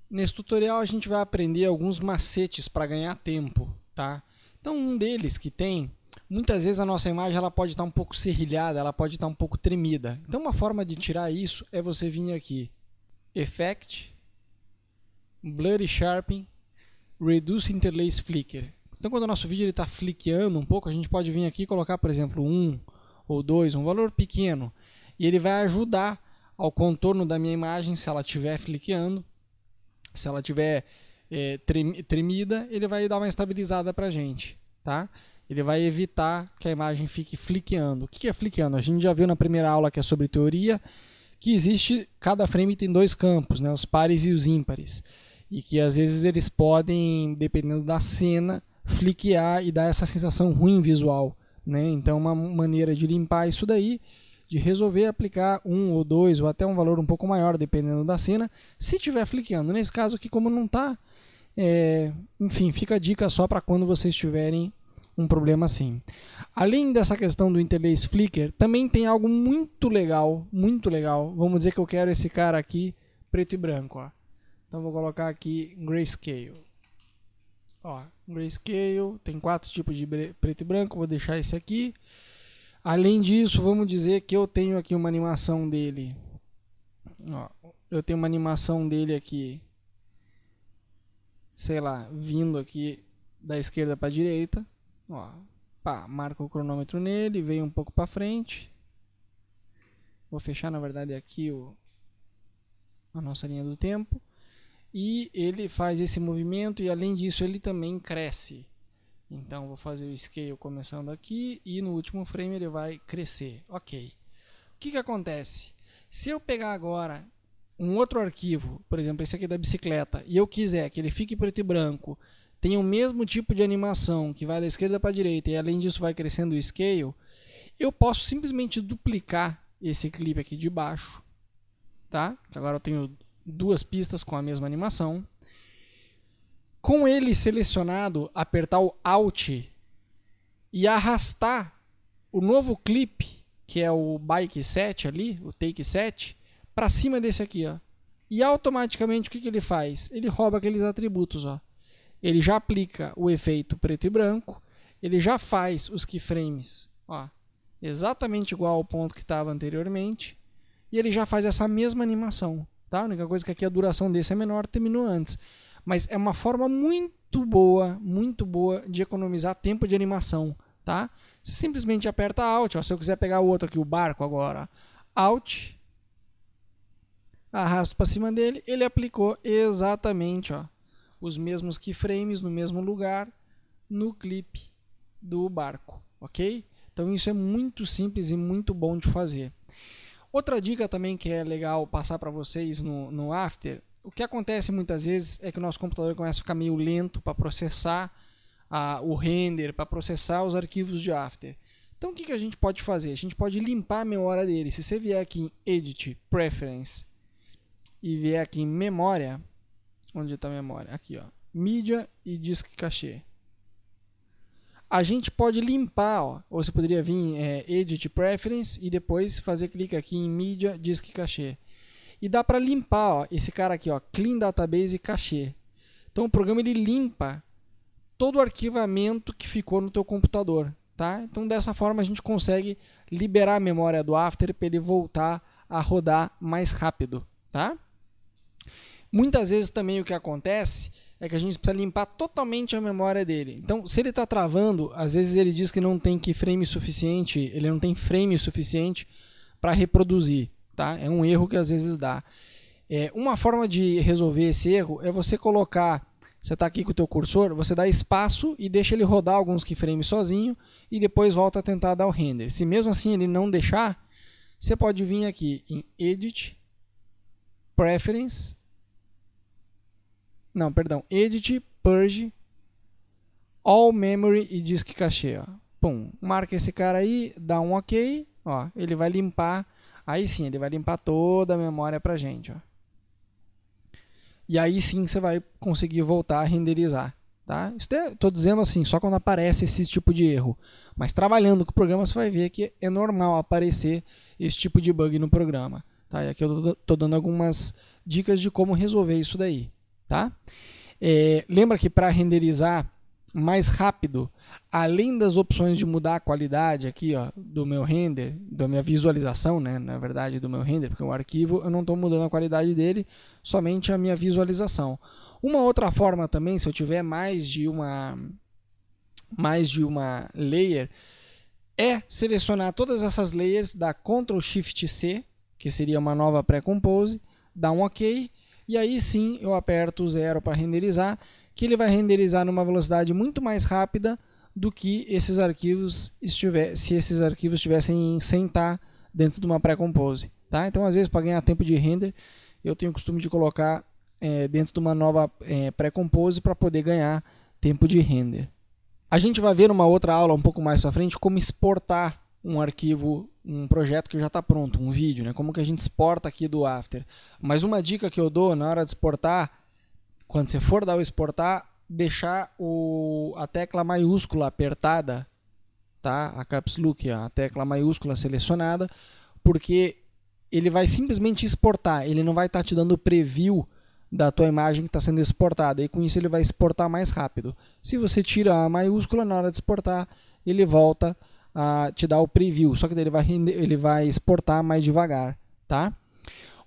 Nesse tutorial a gente vai aprender alguns macetes para ganhar tempo, tá? Então um deles que tem, muitas vezes a nossa imagem ela pode estar um pouco serrilhada, ela pode estar um pouco tremida. Então uma forma de tirar isso é você vir aqui, Effect, Blur Sharpen, Reduce Interlace Flicker. Então quando o nosso vídeo está flickeando um pouco, a gente pode vir aqui e colocar, por exemplo, 1 ou 2, um valor pequeno. E ele vai ajudar ao contorno da minha imagem, se ela estiver flickeando. Se ela estiver tremida, ele vai dar uma estabilizada para a gente, tá? Ele vai evitar que a imagem fique flickeando. O que é flickeando? A gente já viu na primeira aula, que é sobre teoria, que existe, cada frame tem dois campos, né? Os pares e os ímpares. E que às vezes eles podem, dependendo da cena, flickear e dar essa sensação ruim visual, né? Então uma maneira de limpar isso daí, de resolver aplicar 1 ou 2 ou até um valor um pouco maior, dependendo da cena, se estiver flickeando. Nesse caso aqui, como não está, enfim, fica a dica só para quando vocês tiverem um problema assim. Além dessa questão do interlace flicker, também tem algo muito legal, muito legal. Vamos dizer que eu quero esse cara aqui preto e branco, ó. Então vou colocar aqui Grayscale. Ó, Grayscale, tem 4 tipos de preto e branco, vou deixar esse aqui. Além disso, vamos dizer que eu tenho aqui uma animação dele. Ó, eu tenho uma animação dele aqui, sei lá, vindo aqui da esquerda para a direita. Ó, pá, marco o cronômetro nele, veio um pouco para frente. Vou fechar, na verdade, aqui a nossa linha do tempo. E ele faz esse movimento e, além disso, ele também cresce. Então, vou fazer o scale começando aqui e no último frame ele vai crescer. Ok. O que acontece? Se eu pegar agora um outro arquivo, por exemplo, esse aqui da bicicleta, e eu quiser que ele fique preto e branco, tenha o mesmo tipo de animação, que vai da esquerda para a direita, e além disso vai crescendo o scale, eu posso simplesmente duplicar esse clipe aqui de baixo, tá? Agora eu tenho 2 pistas com a mesma animação. Com ele selecionado, apertar o Alt e arrastar o novo clipe, que é o Bike Set ali, o Take Set, para cima desse aqui, ó. E automaticamente o que ele faz? Ele rouba aqueles atributos, ó. Ele já aplica o efeito preto e branco, ele já faz os keyframes, ó, exatamente igual ao ponto que estava anteriormente, e ele já faz essa mesma animação, tá? A única coisa que aqui a duração desse é menor, terminou antes. Mas é uma forma muito boa de economizar tempo de animação, tá? Você simplesmente aperta Alt, ó, se eu quiser pegar o outro aqui, o barco agora, Alt, arrasto para cima dele, ele aplicou exatamente, ó, os mesmos keyframes no mesmo lugar no clipe do barco, ok? Então isso é muito simples e muito bom de fazer. Outra dica também que é legal passar para vocês no After, o que acontece muitas vezes é que o nosso computador começa a ficar meio lento para processar o render, para processar os arquivos de After. Então o que a gente pode fazer? A gente pode limpar a memória dele. Se você vier aqui em Edit, Preference e vier aqui em Memória, onde está a memória? Aqui, ó, Media e Disk Cache. A gente pode limpar, ó, ou você poderia vir em Edit Preference e depois fazer clique aqui em Media Disk Cache. E dá para limpar, ó, esse cara aqui, ó, Clean Database Cache. Então o programa ele limpa todo o arquivamento que ficou no teu computador, tá? Então dessa forma a gente consegue liberar a memória do After para ele voltar a rodar mais rápido, tá? Muitas vezes também o que acontece é que a gente precisa limpar totalmente a memória dele. Então, se ele está travando, às vezes ele diz que não tem keyframe suficiente, ele não tem frame suficiente para reproduzir, tá? É um erro que às vezes dá. Uma forma de resolver esse erro é você colocar, você está aqui com o teu cursor, você dá espaço e deixa ele rodar alguns keyframes sozinho e depois volta a tentar dar o render. Se mesmo assim ele não deixar, você pode vir aqui em Edit, Preference, não, perdão, Edit, Purge, All Memory e Disk Cache, ó. Pum, marca esse cara aí, dá um OK, ó, ele vai limpar, aí sim, ele vai limpar toda a memória pra gente, ó. E aí sim você vai conseguir voltar a renderizar, tá? Estou dizendo assim, só quando aparece esse tipo de erro. Mas trabalhando com o programa você vai ver que é normal aparecer esse tipo de bug no programa, tá? E aqui eu estou dando algumas dicas de como resolver isso daí. tá? Lembra que para renderizar mais rápido, além das opções de mudar a qualidade aqui, ó, do meu render, da minha visualização, né, na verdade do meu render, porque o arquivo eu não estou mudando a qualidade dele, somente a minha visualização. Uma outra forma também, se eu tiver mais de uma layer, é selecionar todas essas layers, dar Ctrl Shift C, que seria uma nova pré-compose, dar um OK, e aí sim eu aperto o 0 para renderizar, que ele vai renderizar numa velocidade muito mais rápida do que esses arquivos se esses arquivos estivessem sem estar dentro de uma pré-compose. Tá? Então, às vezes, para ganhar tempo de render, eu tenho o costume de colocar dentro de uma nova pré-compose para poder ganhar tempo de render. A gente vai ver numa outra aula um pouco mais para frente como exportar um arquivo, um projeto que já está pronto, um vídeo, né? Como que a gente exporta aqui do After. Mas uma dica que eu dou na hora de exportar, quando você for dar o exportar, deixar a tecla maiúscula apertada, tá? A Caps Lock, a tecla maiúscula selecionada, porque ele vai simplesmente exportar, ele não vai estar te dando preview da tua imagem que está sendo exportada, e com isso ele vai exportar mais rápido. Se você tira a maiúscula, na hora de exportar, ele volta a te dar o preview, só que daí ele vai exportar mais devagar, tá?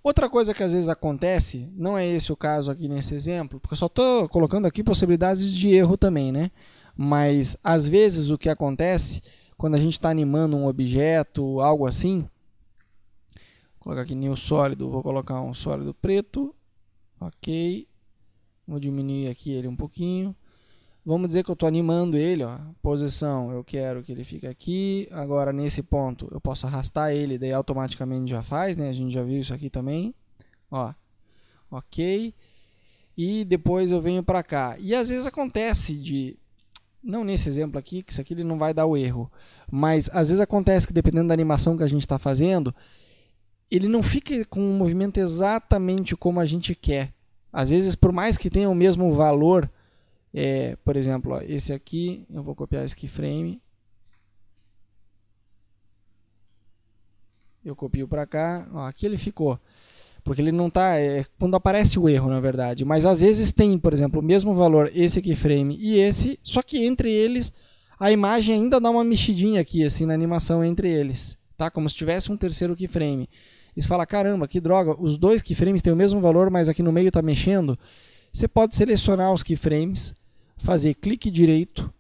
Outra coisa que às vezes acontece, não é esse o caso aqui nesse exemplo, porque eu só estou colocando aqui possibilidades de erro também, né? Mas às vezes o que acontece, quando a gente está animando um objeto, algo assim, vou colocar aqui new sólido, vou colocar um sólido preto, ok, vou diminuir aqui ele um pouquinho. Vamos dizer que eu estou animando ele, ó, posição, eu quero que ele fique aqui, agora nesse ponto eu posso arrastar ele, daí automaticamente já faz, né? A gente já viu isso aqui também, ó, ok, e depois eu venho para cá, e às vezes acontece não nesse exemplo aqui, que isso aqui ele não vai dar o erro, mas às vezes acontece que dependendo da animação que a gente está fazendo, ele não fica com o movimento exatamente como a gente quer, às vezes por mais que tenha o mesmo valor, por exemplo, ó, esse aqui, eu vou copiar esse keyframe, eu copio para cá, ó, aqui ele ficou, porque ele não está, quando aparece o erro na verdade, mas às vezes tem, por exemplo, o mesmo valor, esse keyframe e esse, só que entre eles a imagem ainda dá uma mexidinha aqui, assim, na animação entre eles, tá? Como se tivesse um terceiro keyframe. E você fala, caramba, que droga, os dois keyframes têm o mesmo valor, mas aqui no meio está mexendo. Você pode selecionar os keyframes, fazer clique direito,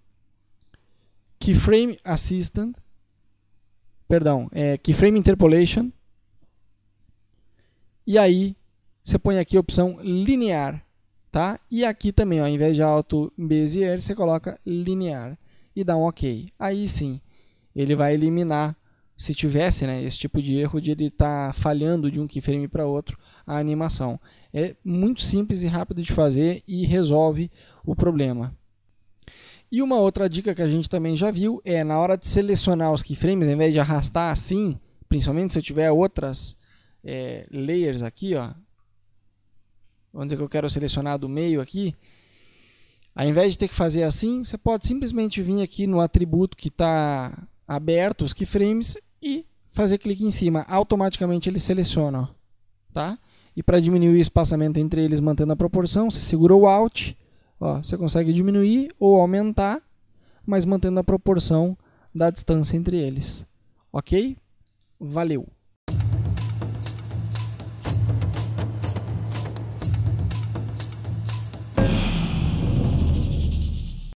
Keyframe Assistant, Keyframe Interpolation, e aí você põe aqui a opção linear, tá? E aqui também, ó, ao invés de Auto Bezier, você coloca linear e dá um OK. Aí sim, ele vai eliminar, se tivesse, né, esse tipo de erro de ele estar falhando de um keyframe para outro, a animação. É muito simples e rápido de fazer e resolve o problema. E uma outra dica que a gente também já viu é na hora de selecionar os keyframes, ao invés de arrastar assim, principalmente se eu tiver outras layers aqui, ó, vamos dizer que eu quero selecionar do meio aqui, ao invés de ter que fazer assim, você pode simplesmente vir aqui no atributo que está aberto, os keyframes, e fazer clique em cima, automaticamente ele seleciona, ó, tá? E para diminuir o espaçamento entre eles mantendo a proporção, você segura o Alt, ó, você consegue diminuir ou aumentar, mas mantendo a proporção da distância entre eles. Ok? Valeu!